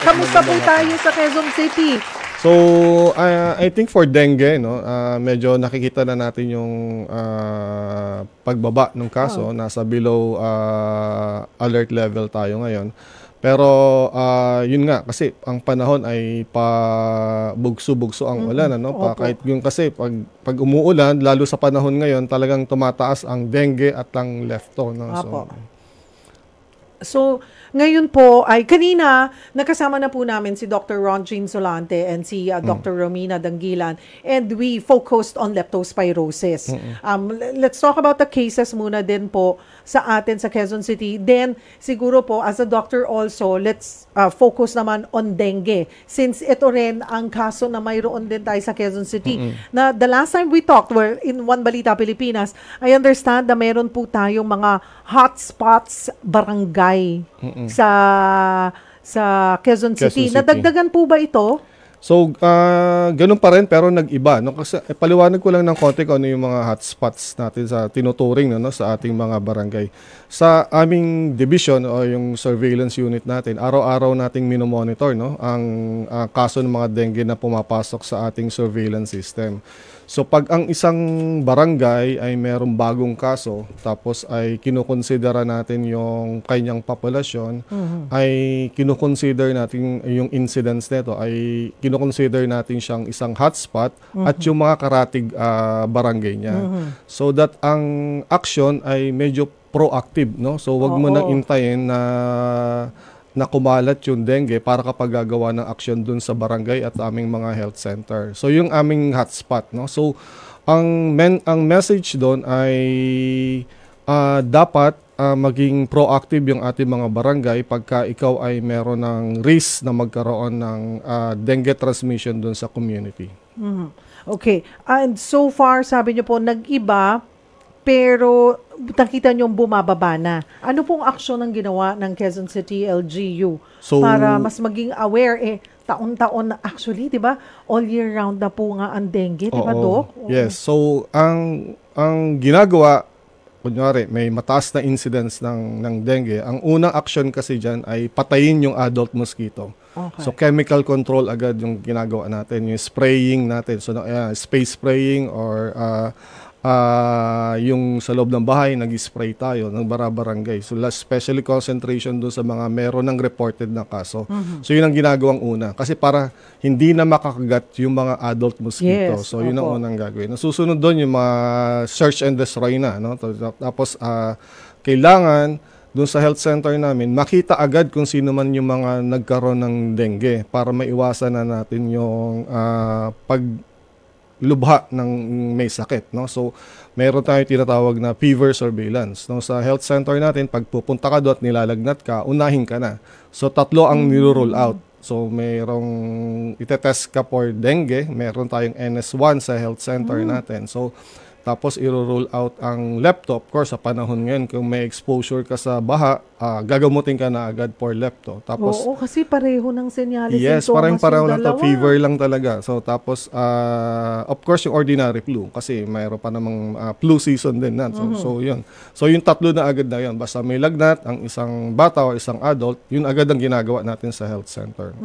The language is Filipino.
Kamusta po tayo sa Quezon City? So, I think for dengue, no, medyo nakikita na natin yung pagbaba ng kaso. Nasa below alert level tayo ngayon. Pero yun nga, kasi ang panahon ay bugso-bugso ang ulan. Ano? Kahit yung kasi pag umuulan, lalo sa panahon ngayon, talagang tumataas ang dengue at ang lepto. No? So, ngayon po ay kanina nakasama na po namin si Dr. Ron Jean Solante and si Dr. Romina Dangilan, and we focused on leptospirosis. Let's talk about the cases muna din po sa atin sa Quezon City. Then siguro po as a doctor also, let's focus naman on dengue, since ito rin ang kaso na mayroon din tayo sa Quezon City. Na the last time we talked were in One Balita Pilipinas, I understand na mayroon po tayong mga hotspots barangay sa Quezon City. Nadagdagan po ba ito? So, ganun pa rin pero nag-iba. No? Kasi paliwanag ko lang ng konti kung ano yung mga hotspots natin sa tinuturing no, sa ating mga barangay. Sa aming division o yung surveillance unit natin, araw-araw nating minomonitor no, ang kaso ng mga dengue na pumapasok sa ating surveillance system. So pag ang isang barangay ay merong bagong kaso, tapos ay kinukonsidera natin yung kanyang populasyon, ay kinukonsider natin yung incidence nito, ay kinukonsider natin siyang isang hotspot at yung mga karatig barangay niya. So that ang action ay medyo proactive, no? So wag mo nang intayin na kumalat yung dengue para kapag gagawa ng aksyon dun sa barangay at aming mga health center. So yung aming hotspot, no? So ang message doon ay dapat maging proactive yung ating mga barangay pagka ikaw ay meron ng risk na magkaroon ng dengue transmission dun sa community. Okay. And so far, sabi niyo po, nag-iba, pero nakita nyo bumababa na. Ano pong aksyon ang ginawa ng Quezon City LGU para mas maging aware? Taon-taon na actually, di ba? All year round na po nga ang dengue, di ba, Doc? Yes. So, ang ginagawa, kunyari, may mataas na incidence ng dengue. Ang unang action kasi dyan ay patayin yung adult mosquito. Okay. So, chemical control agad yung ginagawa natin. Yung spraying natin. So, spray spraying or yung sa loob ng bahay, nag-spray tayo ng barangay. So, especially concentration doon sa mga meron ng reported na kaso. So, yun ang ginagawang una. Kasi para hindi na makakagat yung mga adult mosquito. Yes, so, yun ang unang gagawin. Nasusunod doon yung mga search and destroy na. No? Tapos, kailangan doon sa health center namin, makita agad kung sino man yung mga nagkaroon ng dengue para maiwasan na natin yung lubha ng may sakit, no? So, meron tayong tinatawag na fever surveillance, no? Sa health center natin, pag pupunta ka doon at nilalagnat ka, unahin ka na. So, 3 ang niro-roll out. So, merong itetest ka for dengue, meron tayong NS1 sa health center natin. So, tapos i-roll out ang lepto. Of course, sa panahon ngayon, kung may exposure ka sa baha, gagamutin ka na agad for lepto. Tapos, oo, kasi pareho ng senyales. Yes, pareho lang to. Fever lang talaga. So, tapos, of course, yung ordinary flu. Kasi mayroon pa namang flu season din na. So, yun. So, yung 3 na agad na yun. Basta may lagnat, ang isang bata o isang adult, yun agad ang ginagawa natin sa health center.